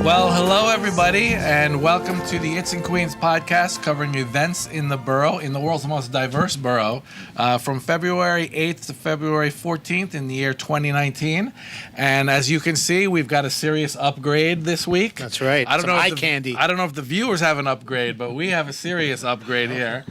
Well, hello everybody, and welcome to the It's and Queens podcast covering events in the borough, in the world's most diverse borough, from February 8th to February 14th in the year 2019. And as you can see, we've got a serious upgrade this week. That's right. I don't know eye if candy. I don't know if the viewers have an upgrade, but we have a serious upgrade here.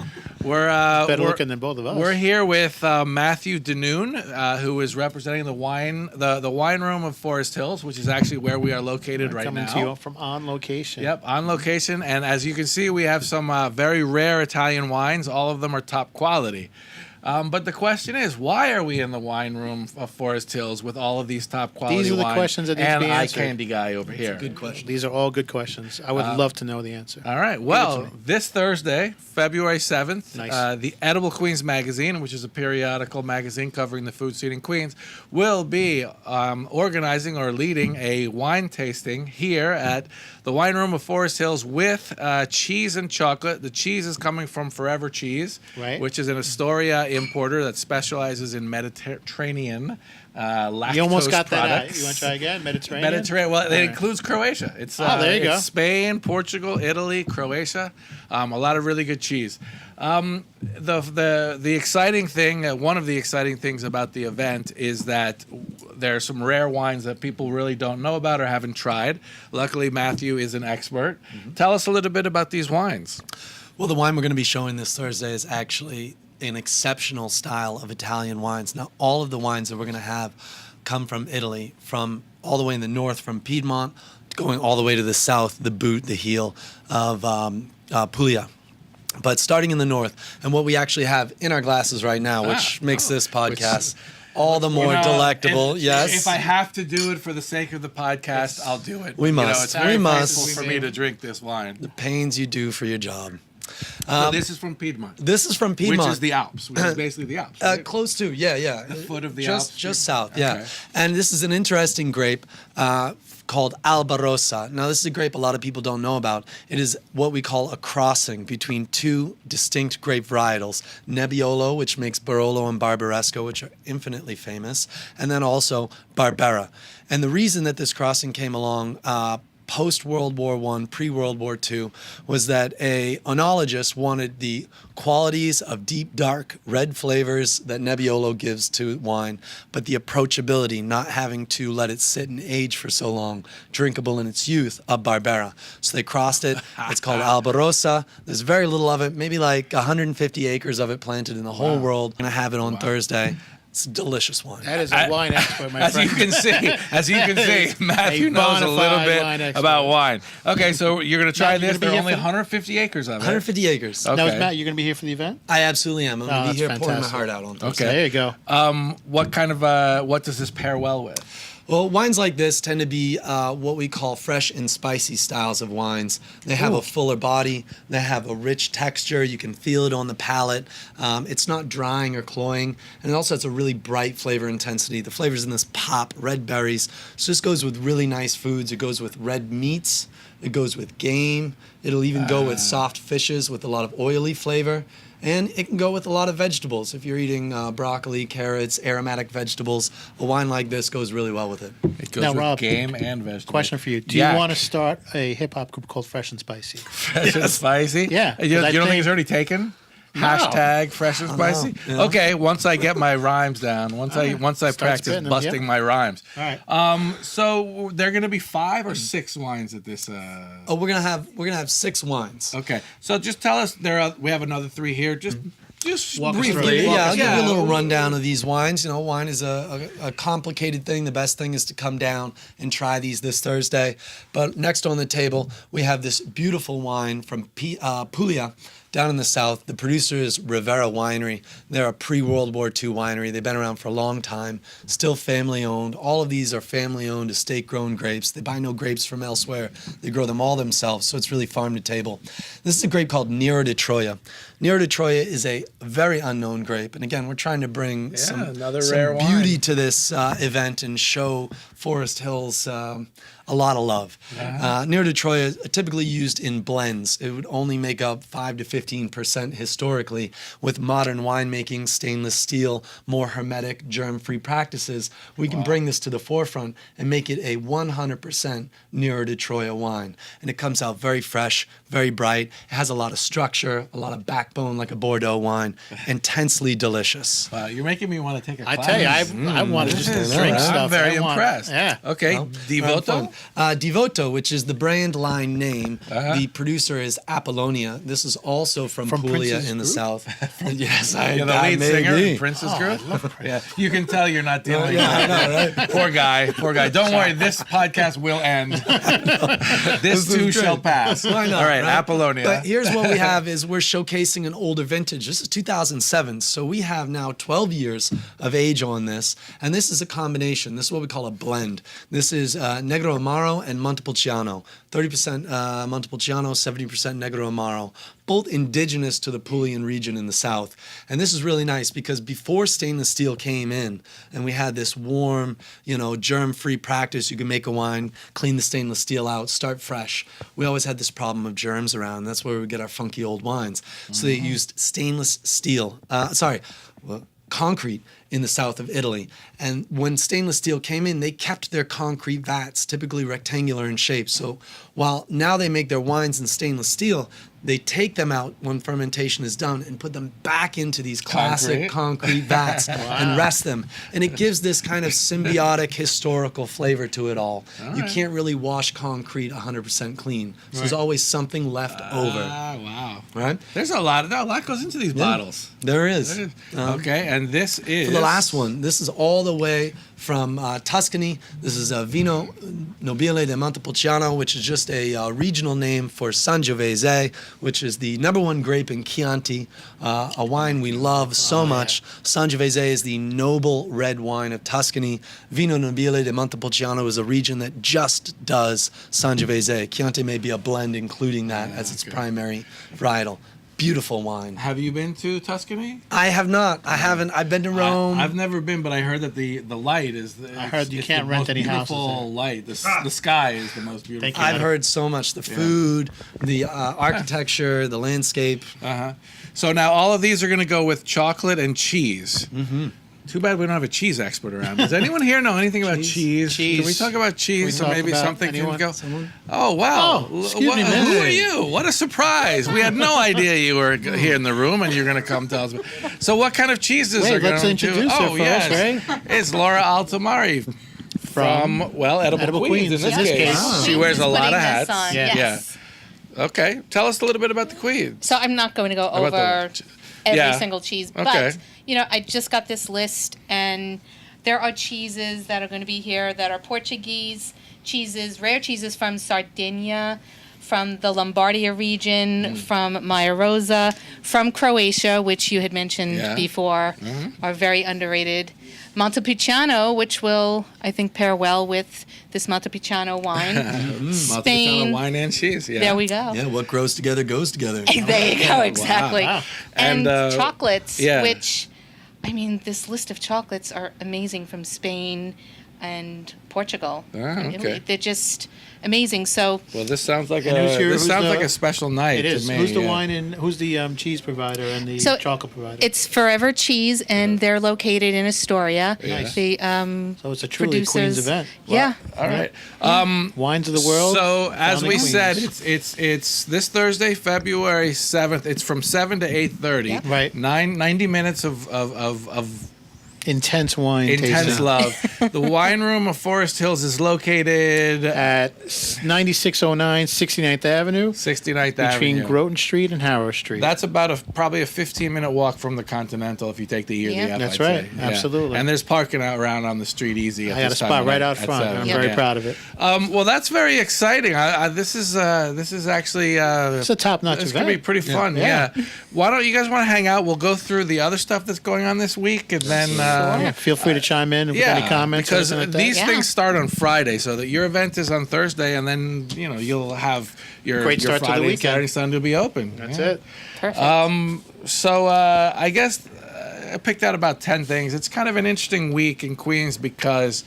We're better looking than both of us. We're here with Matthew Denoon, who is representing the wine room of Forest Hills, which is actually where we are located right coming now. to you from on location. Yep, on location. And as you can see, we have some very rare Italian wines. All of them are top quality. But the question is, why are we in the wine room of Forest Hills with all of these top quality wines? These are the questions that need to be answered. And eye candy guy over here. Good question. These are all good questions. I would love to know the answer. All right. Well, this Thursday, February 7th, the Edible Queens magazine, which is a periodical magazine covering the food scene in Queens, will be organizing or leading a wine tasting here at the wine room of Forest Hills with cheese and chocolate. The cheese is coming from Forever Cheese, which is an Astoria importer that specializes in Mediterranean lactose You almost got that products. out. You want to try again? Mediterranean? Well, it includes Croatia. It's there you go. Spain, Portugal, Italy, Croatia. A lot of really good cheese. The exciting thing, one of the exciting things about the event is that there are some rare wines that people really don't know about or haven't tried. Luckily, Matthew is an expert. Tell us a little bit about these wines. Well, the wine we're going to be showing this Thursday is actually an exceptional style of Italian wines. Now, all of the wines that we're going to have come from Italy, from all the way in the north, from Piedmont, going all the way to the south, the boot, the heel of Puglia. But starting in the north, and what we actually have in our glasses right now, which makes this podcast all the more delectable. If I have to do it for the sake of the podcast, I'll do it. We must. It's very painful for me to drink this wine. The pains you do for your job. So this is from Piedmont. This is from Piedmont. Which is the Alps, which is basically the Alps. Right? Close to, yeah. The foot of the Alps. Just south, yeah. Okay. And this is an interesting grape called Alba Rosa. Now, this is a grape a lot of people don't know about. It is what we call a crossing between two distinct grape varietals, Nebbiolo, which makes Barolo and Barbaresco, which are infinitely famous, and then also Barbera. And the reason that this crossing came along post-World War I, pre-World War II, was that an oenologist wanted the qualities of deep, dark, red flavors that Nebbiolo gives to wine, but the approachability, not having to let it sit and age for so long, drinkable in its youth, of Barbera. So they crossed it. It's called Alba Rosa. There's very little of it, maybe like 150 acres of it planted in the whole world. I'm going to have it on Thursday. It's a delicious wine. That is a wine expert, my friend. As you can see, Matthew knows a little bit about wine. Okay, so you're going to try this. There are only 150 acres of it. 150 acres. Okay. Now, is Matt, you're going to be here for the event? I absolutely am. I'm going to be here pouring my heart out on Thursday. Okay, there you go. What does this pair well with? Well, wines like this tend to be what we call fresh and spicy styles of wines. They have a fuller body. They have a rich texture. You can feel it on the palate. It's not drying or cloying. And it also has a really bright flavor intensity. The flavors in this pop, red berries. So this goes with really nice foods. It goes with red meats. It goes with game. It'll even go with soft fishes with a lot of oily flavor. And it can go with a lot of vegetables. If you're eating broccoli, carrots, aromatic vegetables, a wine like this goes really well with it. It goes now, with Rob, game and vegetables. Question for you. Do you want to start a hip-hop group called Fresh and Spicy? Fresh and Spicy? Yeah. You don't think it's already taken? No. Hashtag Fresh and Spicy? Yeah. Okay, once I get my rhymes down, once I practice busting my rhymes. All right. So there are going to be 5 or 6 wines at this. We're gonna have 6 wines. Okay, so just tell us we have another 3 here. Just briefly, I'll give you a little rundown of these wines. You know, wine is a complicated thing. The best thing is to come down and try these this Thursday. But next on the table, we have this beautiful wine from Puglia, down in the south. The producer is Rivera Winery. They're a pre-World War II winery. They've been around for a long time, still family-owned. All of these are family-owned, estate-grown grapes. They buy no grapes from elsewhere. They grow them all themselves, so it's really farm-to-table. This is a grape called Nero di Troia. Nero di Troia is a very unknown grape, and again, we're trying to bring some beauty to this event and show Forest Hills a lot of love. Nero di Troia is typically used in blends. It would only make up 5 to 15 15% historically. With modern winemaking, stainless steel, more hermetic, germ-free practices, we can bring this to the forefront and make it a 100% Nero de Troya wine. And it comes out very fresh, very bright. It has a lot of structure, a lot of backbone like a Bordeaux wine. Intensely delicious. Wow, you're making me want to take a class. I tell you, I want to just drink stuff. I'm very I want- impressed. Yeah. Okay, Devoto? Devoto, which is the brand line name. The producer is Apollonia. This is also from Puglia Prince's in the group? south. Yes, You're the lead singer in Prince's group? Yeah, you can tell you're not dealing with right? Poor guy. Don't worry, this podcast will end. This too shall pass. Why not, All right, right? Apollonia. But here's what we have is we're showcasing an older vintage. This is 2007, so we have now 12 years of age on this, and this is a combination. This is what we call a blend. This is Negro Amaro and Montepulciano. 30% Montepulciano, 70% Negro Amaro, both indigenous to the Puglian region in the south. And this is really nice because before stainless steel came in and we had this warm, germ-free practice, you can make a wine, clean the stainless steel out, start fresh. We always had this problem of germs around. That's where we get our funky old wines. So they used stainless steel, concrete in the south of Italy. And when stainless steel came in, they kept their concrete vats, typically rectangular in shape. So while now they make their wines in stainless steel, they take them out when fermentation is done and put them back into these classic concrete vats and rest them. And it gives this kind of symbiotic historical flavor to it all. You can't really wash concrete 100% clean. So there's always something left over. Wow. Right? There's a lot goes into these bottles. There is. Okay, and this is... For the last one, this is all the way from Tuscany. This is Vino Nobile de Montepulciano, which is just a regional name for Sangiovese, which is the #1 grape in Chianti, a wine we love so much. Sangiovese is the noble red wine of Tuscany. Vino Nobile de Montepulciano is a region that just does Sangiovese. Chianti may be a blend including that as its primary varietal. Beautiful wine. Have you been to Tuscany? I have not. I haven't. I've been to Rome. I've never been, but I heard that the light is. I heard you can't rent any houses Beautiful there. light. The sky is the most beautiful. I've heard so much. The food, the architecture, the landscape. So now all of these are going to go with chocolate and cheese. Mm-hmm. Too bad we don't have a cheese expert around. Does anyone here know anything about cheese? Can we talk about cheese so maybe something can go? Oh, wow. Oh, excuse me, Who are you? What a surprise. We had no idea you were here in the room and you're going to come tell us. So what kind of cheeses are going to let's introduce her first, right? It's Laura Altimari from Edible Queens in this case. She wears a lot of hats. Yes. Okay. Tell us a little bit about the Queen. So I'm not going to go over every single cheese, but I just got this list, and there are cheeses that are going to be here that are Portuguese cheeses, rare cheeses from Sardinia, from the Lombardia region, from Alba Rosa, from Croatia, which you had mentioned before, are very underrated. Montepulciano, which will, I think, pair well with this Montepulciano wine. Montepulciano wine and cheese, There we go. Yeah, what grows together goes together. There you go, exactly. Wow. And chocolates, which, this list of chocolates are amazing from Spain and Portugal and Italy. They're just amazing. So this sounds like a special night. It is. To me. Who's the wine and who's the cheese provider and the chocolate provider? It's Forever Cheese, and they're located in Astoria. Nice. The so it's a truly Queens event. Yeah. All right. Wines of the world. So as we said, it's this Thursday, February 7th. It's from 7 to 8:30. Right. 90 minutes of intense wine intense tasting. love. The wine room of Forest Hills is located at 9609 69th Avenue. 69th between Avenue. Groton Street and Harrow Street. That's about probably a 15-minute walk from the Continental if you take the E or the F. That's I'd right. say. Absolutely. And there's parking out around on the street easy. I got a spot right out front. And I'm very proud of it. Well, that's very exciting. This is actually it's a top-notch event. It's gonna be pretty fun. Yeah. Why don't you guys want to hang out? We'll go through the other stuff that's going on this week, and then feel free to chime in with any comments. Because like these things start on Friday, so that your event is on Thursday, and then you'll have your great start Friday, to the weekend. Saturday, Sunday will be open. That's it. Perfect. So I guess I picked out about 10 things. It's kind of an interesting week in Queens because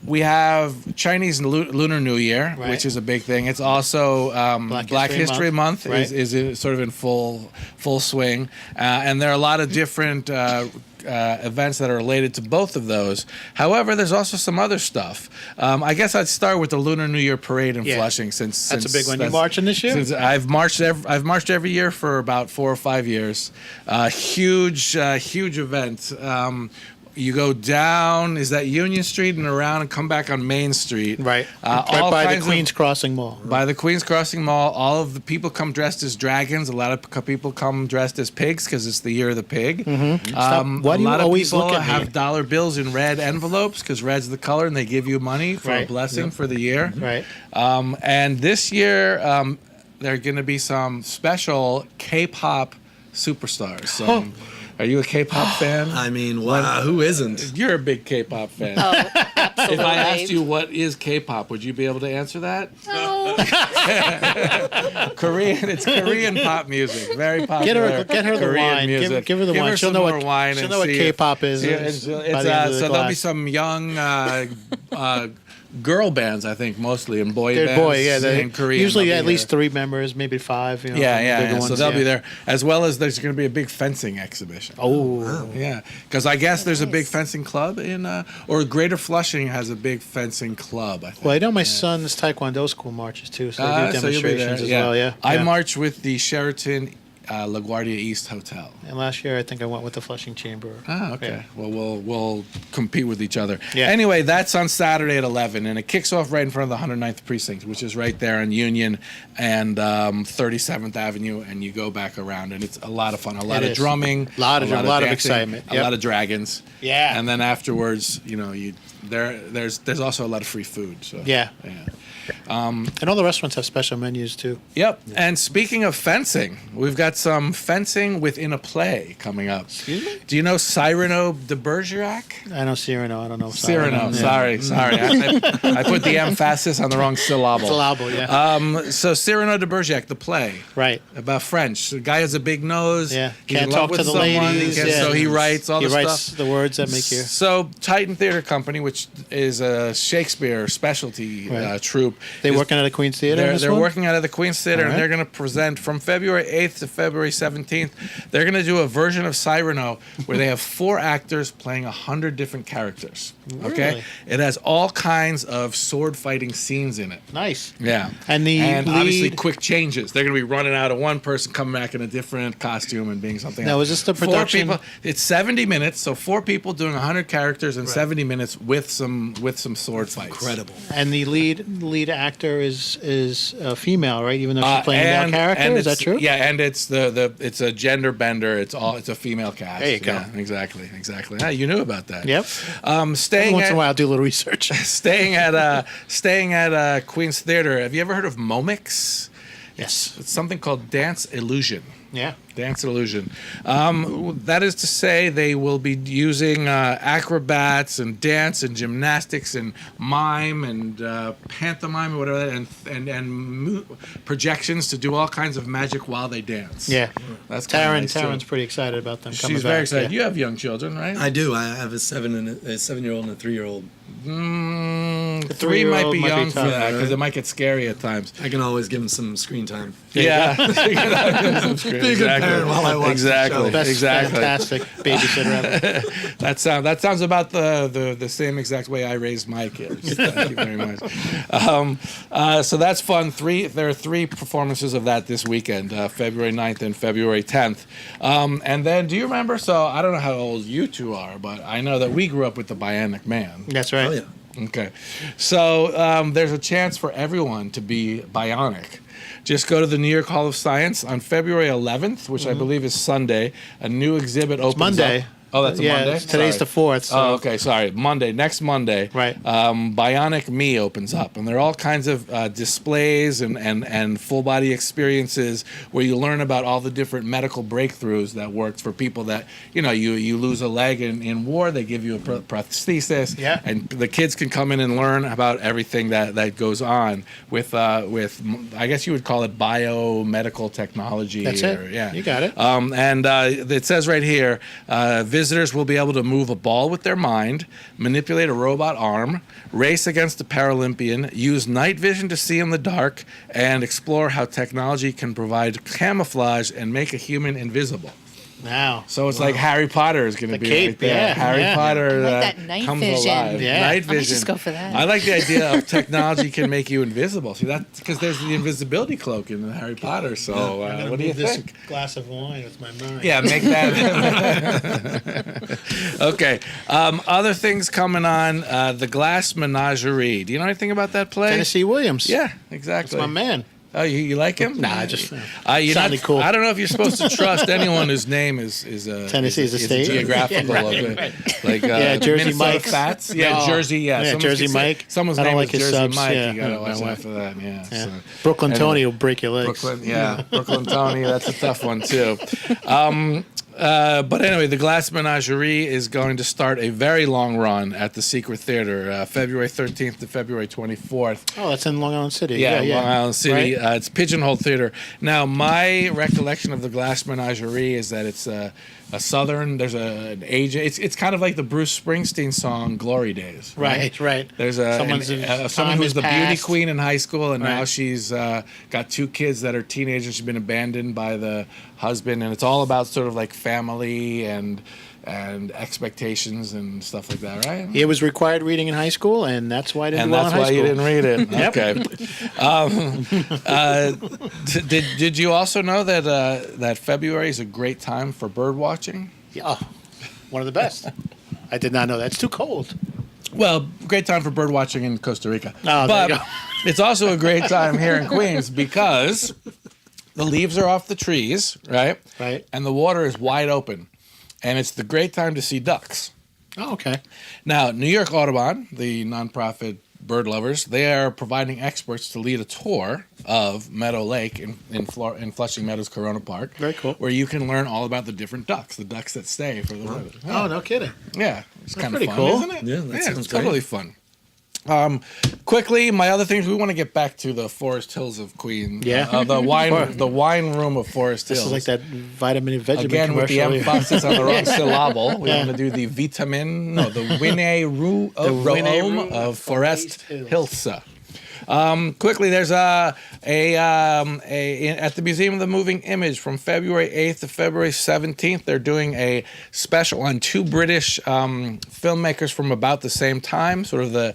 We have Chinese Lunar New Year, Right. which is a big thing. It's also Black History Month Right. is sort of in full swing, and there are a lot of different events that are related to both of those. However, there's also some other stuff. I guess I'd start with the Lunar New Year Parade in Flushing, since That's a big one. You marching this year? Since I've marched every year for about 4 or 5 years. Huge event. You go down, is that Union Street, and around and come back on Main Street. Right. All By the kinds Queens Crossing Mall. By the Queens Crossing Mall. All of the people come dressed as dragons. A lot of people come dressed as pigs because it's the year of the pig. Mm-hmm. Why do you a lot always of people look at me? have dollar bills in red envelopes because red's the color, and they give you money for a Right. blessing for the year. Right. And this year, there are going to be some special K-pop superstars. Are you a K-pop fan? I mean, wow, who isn't? You're a big K-pop fan. Oh, absolutely. If I asked you what is K-pop, would you be able to answer that? No. It's Korean pop music, very popular. Get her the Korean wine. Music. Give her the wine. She'll some know more what wine she'll and know what see K-pop is. Yeah, by it's, the end of the so there'll be class. some young girl bands, I think, mostly, and boy They're bands. They're in Korean. usually they'll at be least there. 3 members, maybe 5. You know, Yeah. bigger So ones, they'll be there, as well as there's going to be a big fencing exhibition. Oh, Yeah, because I guess there's a big fencing club or Greater Flushing has a big fencing club, I think. well, I know my son's Taekwondo school marches too, so they do So you'll be there, demonstrations as well. Yeah, I yeah. march with the Sheraton LaGuardia East Hotel. And last year, I think I went with the Flushing Chamber. Ah, okay. Yeah. Well, we'll compete with each other. Yeah. Anyway, that's on Saturday at 11, and it kicks off right in front of the 109th Precinct, which is right there on Union and 37th Avenue, and you go back around, and it's a lot of fun. A lot It of is. drumming, A lot of dancing, excitement. a Yep. lot of dragons. Yeah. And then afterwards, there's also a lot of free food. So Yeah. yeah. And all the restaurants have special menus too. Yep. And speaking of fencing, we've got some fencing within a play coming up. Excuse me? Do you know Cyrano De Bergerac? I know Cyrano. I don't know Cyrano. Yeah. Sorry. I put the emphasis on the wrong syllable. Syllable, yeah. So Cyrano De Bergerac, the play Right. about French. The guy has a big nose. Yeah. He's Can't in love talk with to the someone, ladies. can't- So he writes all He the writes stuff. the words that make you. So Titan Theater Company, which is a Shakespeare specialty Right. troupe, They is- working at a Queen's Theater. in this they're one? working out of the Queen's Theater, All and right. they're going to present from February 8th to February 17th. They're going to do a version of Cyrano where they have 4 actors playing 100 different characters. Okay, Really? it has all kinds of sword fighting scenes in it. Nice. Yeah, And the obviously lead- quick changes. They're going to be running out of one person, coming back in a different costume and being something. Now, else. is this the 4 production- people. It's 70 minutes, so 4 people doing 100 characters in 70 minutes with some sword fights. Incredible. And the lead actor is female, right? Even though she's playing a male character. Is that it's- true? Yeah, and it's it's a gender bender. It's a female cast. There you go. Yeah, exactly. Yeah, you knew about that. Yep. Every Staying once at in a while, I'll do a little research. staying at Queen's Theater. Have you ever heard of MOMIX? Yes. It's something called Dance Illusion. Yeah. Dance Illusion. That is to say, they will be using acrobats and dance and gymnastics and mime and pantomime or whatever, and projections to do all kinds of magic while they dance. Yeah. That's kinda nice, too. Taryn's pretty excited about them coming She's back. very excited. Yeah. You have young children, right? I do. I have a 7-year-old and a 3-year-old. The 3 3-year-old might be might be young for tough, that because right? it might get scary at times. I can always give them some screen time. Yeah. Be a good parent while I watch the Exactly. show. Best Exactly. fantastic babysitter ever. That sounds about the same exact way I raised my kids. Thank you very much. So that's fun. There are 3 performances of that this weekend, February 9th and February 10th. And then, do you remember? So I don't know how old you 2 are, but I know that we grew up with the Bionic Man. That's right. Oh, yeah. Okay. So there's a chance for everyone to be bionic. Just go to the New York Hall of Science on February 11th, which I believe is Sunday. A new exhibit opens Monday. up. Oh, that's a Yeah, Monday? today's Sorry. the 4th. So. Oh, okay. Sorry. Next Monday. Right. Bionic Me opens up, and there are all kinds of displays and full body experiences where you learn about all the different medical breakthroughs that worked for people that you lose a leg in war. They give you a prosthesis, Yeah. and the kids can come in and learn about everything that goes on with I guess you would call it biomedical technology. That's it. Yeah, You got it. And it says right here, visitors will be able to move a ball with their mind, manipulate a robot arm, race against a Paralympian, use night vision to see in the dark, and explore how technology can provide camouflage and make a human invisible. Wow. So it's like Harry Potter is going to be cape, right there. yeah, Harry yeah. Potter I like that night comes vision. alive. Yeah. Night I vision. might just go for that. I like the idea of technology can make you invisible. See, that's because there's the invisibility cloak in Harry Potter. So what do you this think? glass of wine with my mind. Yeah, make that. Okay. Other things coming on. The Glass Menagerie. Do you know anything about that play? Tennessee Williams. Yeah, exactly. That's my man. Oh, you like him? Nah, just sounded cool. I don't know if you're supposed to trust anyone whose name is Tennessee is a state? geographical Yeah, of right, it. right. Like Jersey Minnesota Mike's. Fats. Yeah, No. Jersey. Yeah, Yeah, Someone's Jersey gonna say- Mike. Someone's I don't name like is his Jersey subs, Mike. yeah. You gotta Yeah, watch well. out for that. Yeah. Yeah. So. Brooklyn Anyway. Tony will break your legs. Brooklyn, yeah, Brooklyn Tony. That's a tough one too. But anyway, the Glass Menagerie is going to start a very long run at the Secret Theater, February 13th to February 24th. Oh, that's in Long Island City. Yeah, Yeah, Long Island City. Right? It's Pigeonhole Theater. Now, my recollection of the Glass Menagerie is that it's a southern. There's an agent. It's kind of like the Bruce Springsteen song "Glory Days." Right, right. There's Someone someone who's the beauty queen in high school, and now Right. she's got two kids that are teenagers. She's been abandoned by the husband, and it's all about sort of like family and expectations and stuff like that, right? It was required reading in high school, and that's why I didn't And do well that's in high why school. you didn't read it. Okay. Okay. Did you also know that that February is a great time for bird watching? Oh, one of the best. I did not know that. It's too cold. Well, great time for bird watching in Costa Rica. Oh, there but you go. it's also a great time here in Queens because the leaves are off the trees, right? Right. And the water is wide open. And it's the great time to see ducks. Oh, okay. Now, New York Audubon, the nonprofit bird lovers, they are providing experts to lead a tour of Meadow Lake in Flushing Meadows, Corona Park. Very cool. Where you can learn all about the different ducks, the ducks that stay for the winter. Oh, no kidding. Yeah, it's kind of pretty fun, cool. isn't it? Yeah, that sounds it's great. totally fun. Quickly, my other things, we want to get back to the Forest Hills of Queens. Yeah. The wine room of Forest Hills. This is like that vitamin and Vegemite Again, with the commercial. emphasis on the wrong syllable, we Yeah. want to do the the Winne Room of Forest Hills. Quickly, there's at the Museum of the Moving Image from February 8th to February 17th. They're doing a special on two British filmmakers from about the same time, sort of the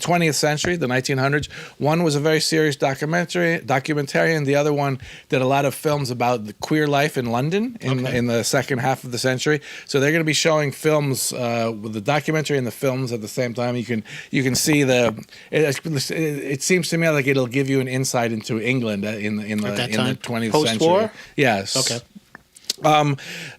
20th century, the 1900s. One was a very serious documentarian. The other one did a lot of films about the queer life in London in the second half of the century. So they're going to be showing films with the documentary and the films at the same time. You can see it seems to me like it'll give you an insight into England in the 20th Post-war? century. Yes. Okay.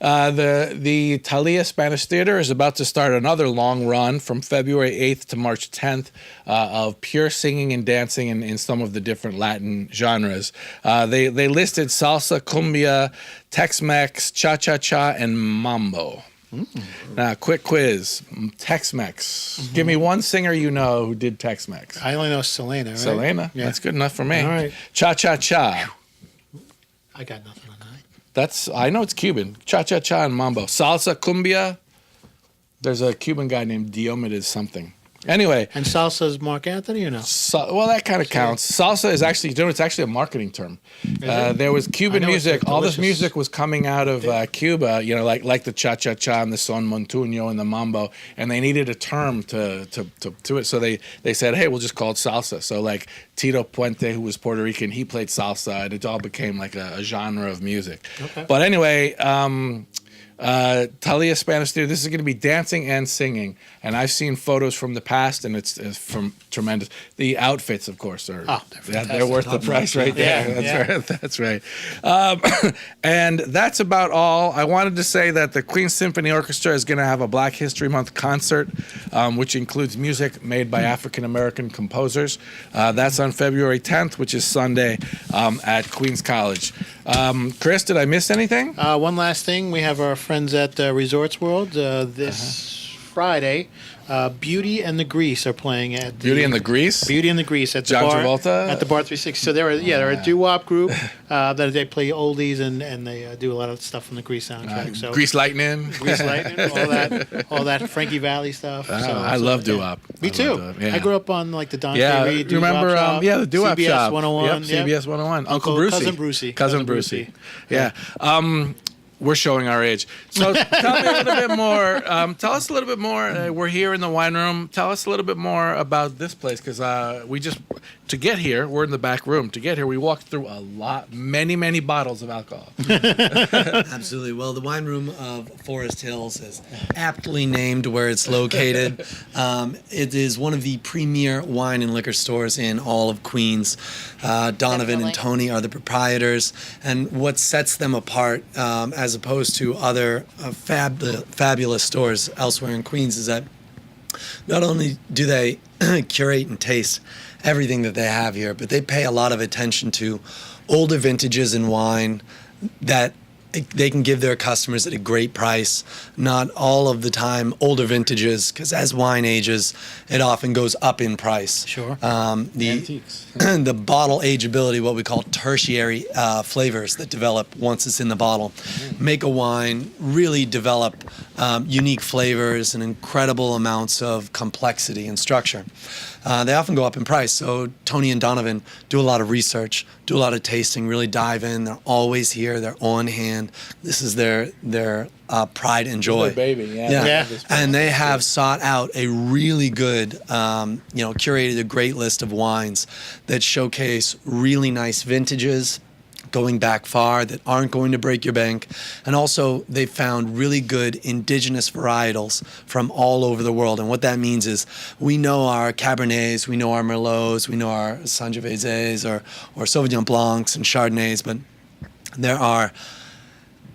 The Thalia Spanish Theater is about to start another long run from February 8th to March 10th of pure singing and dancing in some of the different Latin genres. They listed salsa, cumbia, Tex-Mex, cha-cha-cha, and mambo. Now, quick quiz. Tex-Mex. Give me one singer you know who did Tex-Mex. I only know Selena, right? Selena? Yeah. That's good enough for me. All right. Cha-cha-cha. I got nothing on that. I know it's Cuban. Cha-cha-cha and mambo. Salsa, cumbia. There's a Cuban guy named Diomedes something. Anyway. And salsa's Mark Anthony or no? Well, that kind of counts. Salsa is actually, it's actually a marketing term. There was Cuban I know it's music. All this delicious. music was coming out of Cuba, like the cha-cha-cha and the son montuno and the mambo, and they needed a term to it. So they said, hey, we'll just call it salsa. So like Tito Puente, who was Puerto Rican, he played salsa, and it all became like a genre of music. Okay. But anyway, Thalia Spanish Theater. This is going to be dancing and singing, and I've seen photos from the past, and it's from tremendous. The outfits, of course, are they're worth the price right there. Yeah, That's right. And that's about all. I wanted to say that the Queen's Symphony Orchestra is going to have a Black History Month concert, which includes music made by African American composers. That's on February 10th, which is Sunday, at Queens College. Chris, did I miss anything? One last thing. We have our friends at Resorts World this Friday, Beauty and the Grease are playing at Beauty and the Grease? Beauty and the Grease at the John bar. Travolta? At the Bar 360. So they're a doo-wop group that they play oldies and they do a lot of stuff from the Grease soundtrack. So Grease Lightning? Grease Lightning, all that Frankie Valli stuff. I love doo-wop. Me too. I grew up on like the Dante Reed you remember? Shop, The doo-wop CBS shop. 101. Yep, CBS 101. Uncle Brucey. Cousin Brucey. Yeah. We're showing our age. So tell me a little bit more. Tell us a little bit more. We're here in the wine room. Tell us a little bit more about this place, because to get here, we're in the back room. To get here, we walked through many bottles of alcohol. Absolutely. Well, the wine room of Forest Hills is aptly named where it's located. It is one of the premier wine and liquor stores in all of Queens. Donovan Definitely. and Tony are the proprietors, and what sets them apart as opposed to other fabulous stores elsewhere in Queens is that not only do they curate and taste everything that they have here, but they pay a lot of attention to older vintages in wine that they can give their customers at a great price. Not all of the time older vintages, because as wine ages, it often goes up in price. Sure. Antiques. The bottle ageability, what we call tertiary flavors that develop once it's in the bottle, make a wine really develop unique flavors and incredible amounts of complexity and structure. They often go up in price. So Tony and Donovan do a lot of research, do a lot of tasting, really dive in. They're always here. They're on hand. This is their pride and joy. Their baby, Yeah. And they have sought out a really good, curated a great list of wines that showcase really nice vintages, going back far, that aren't going to break your bank. And also, they found really good indigenous varietals from all over the world. And what that means is we know our Cabernets, we know our Merlots, we know our Sangivieses or Sauvignon Blancs and Chardonnays, but there are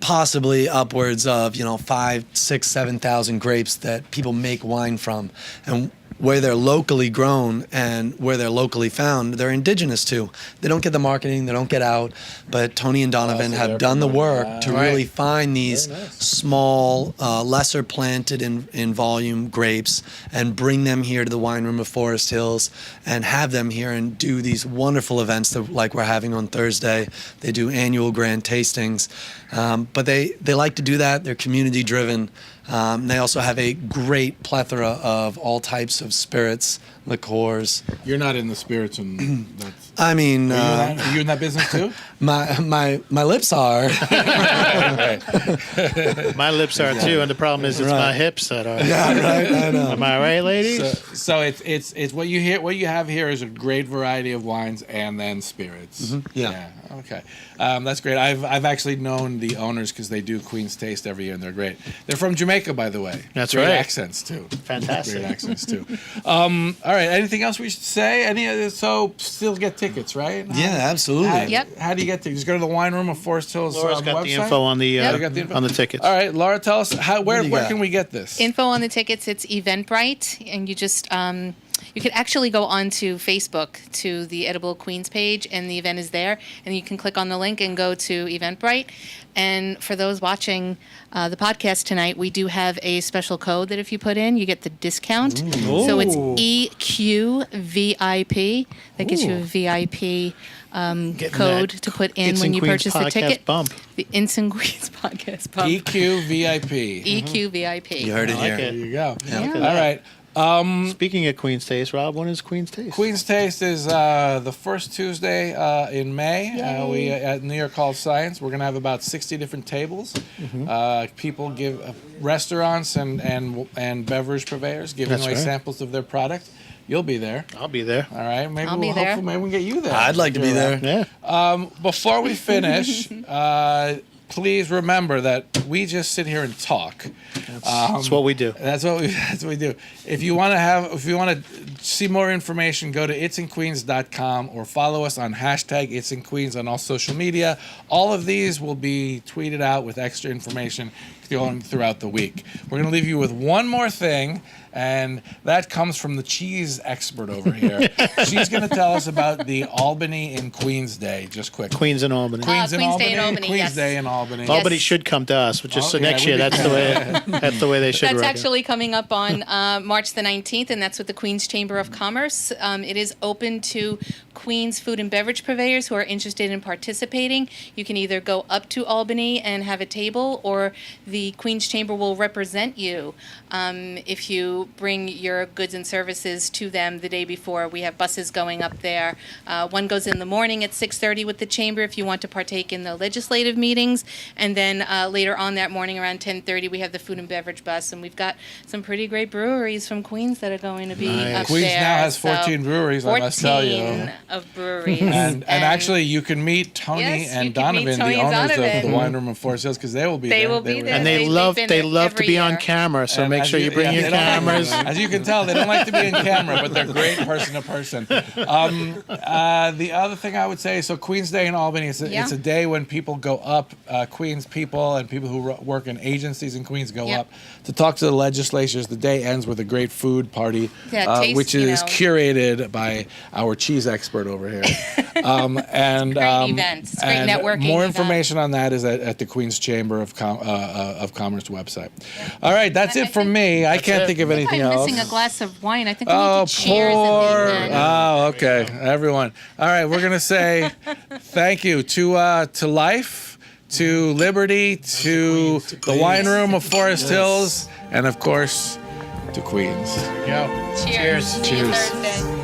possibly upwards of 5, 6, 7,000 grapes that people make wine from, and where they're locally grown and where they're locally found, they're indigenous too. They don't get the marketing, they don't get out, but Tony and Donovan have done the work to really find these small, lesser planted in volume grapes and bring them here to the wine room of Forest Hills and have them here and do these wonderful events that, like we're having on Thursday. They do annual grand tastings, but they like to do that. They're community driven. They also have a great plethora of all types of spirits, liqueurs. You're not in the spirits, and that's. I mean, Are you in that business too? my lips are. My lips are too, and the problem is it's my hips that are. Yeah, right. I know. Am I right, ladies? So it's what you hear. What you have here is a great variety of wines and then spirits. Mm-hmm. Yeah. Okay. That's great. I've actually known the owners because they do Queen's Taste every year, and they're great. They're from Jamaica, by the way. That's great right. Accents too. Fantastic. Great accents too. All right. Anything else we should say? So still get tickets, right? Yeah, absolutely. Yep. How do you get tickets? Just go to the wine room of Forest Hills. Laura's got website? the info on the Yep. You got the info? on the tickets. All right, Laura, tell us where got? can we get this? Info on the tickets, it's Eventbrite, and you just you can actually go onto Facebook to the Edible Queens page, and the event is there, and you can click on the link and go to Eventbrite. And for those watching the podcast tonight, we do have a special code that if you put in, you get the discount. So it's EQVIP. That gives you a VIP code to put in when you purchase the ticket. Bump. The Instant Queens podcast bump. EQVIP. EQVIP. You heard it I like here. it. There you go. Yeah. All right. Speaking of Queen's Taste, Rob, when is Queen's Taste? Queen's Taste is the first Tuesday in May. We at New York Hall of Science. We're gonna have about 60 different tables. People give restaurants and beverage purveyors giving That's away right. samples of their product. You'll be there. I'll be there. All right. Maybe I'll be there. hopefully maybe we can get you there. I'd like to be there. Yeah. Before we finish, please remember that we just sit here and talk. That's what we do. That's what we do. If you want to see more information, go to itsinqueens.com or follow us on #itsinqueens on all social media. All of these will be tweeted out with extra information. going throughout the week. We're going to leave you with one more thing, and that comes from the cheese expert over here. She's going to tell us about the Albany in Queens Day, just quick. Queens and Albany. Queens Queens Day in Albany, Queens yes. Day in Albany. Albany should come to us, which is so next year. That's the way they should. That's run it. actually coming up on March the 19th, and that's with the Queens Chamber of Commerce. It is open to Queens food and beverage purveyors who are interested in participating. You can either go up to Albany and have a table, or the Queens Chamber will represent you if you bring your goods and services to them the day before. We have buses going up there. One goes in the morning at 6:30 with the Chamber if you want to partake in the legislative meetings, and then later on that morning around 10:30 we have the food and beverage bus, and we've got some pretty great breweries from Queens that are going to be up Queens there. now has 14 breweries, I must tell you. 14 of breweries. And actually, you can meet Tony Yes, and you can meet Donovan, Tony the and owners of Donovan. the Wine Room in Forest Hills, because they will be They there. will be there. And they They've love been they there love to every be on year. camera, so And make as sure you bring yeah, your they don't like- cameras. As you can tell, they don't like to be in camera, but they're great person to person. The other thing I would say, so Queens Day in Albany, it's a day when people go up, Queens people and people who work in agencies in Queens go up to talk to the legislatures. The day ends with a great food party, which is curated by our cheese expert over here. And Great events. It's great and networking more event. information on that is at the Queens Chamber of Commerce website. All right, that's it from me. I can't think of anything I'm else. missing a glass of wine. I think we need Oh, to cheers poor. at the end. Oh, okay. Everyone. All right, we're going to say thank you to life, to Liberty, to the Wine Room of Forest Hills, and of course, to Queens. Go. Cheers. See you Cheers. Thursday.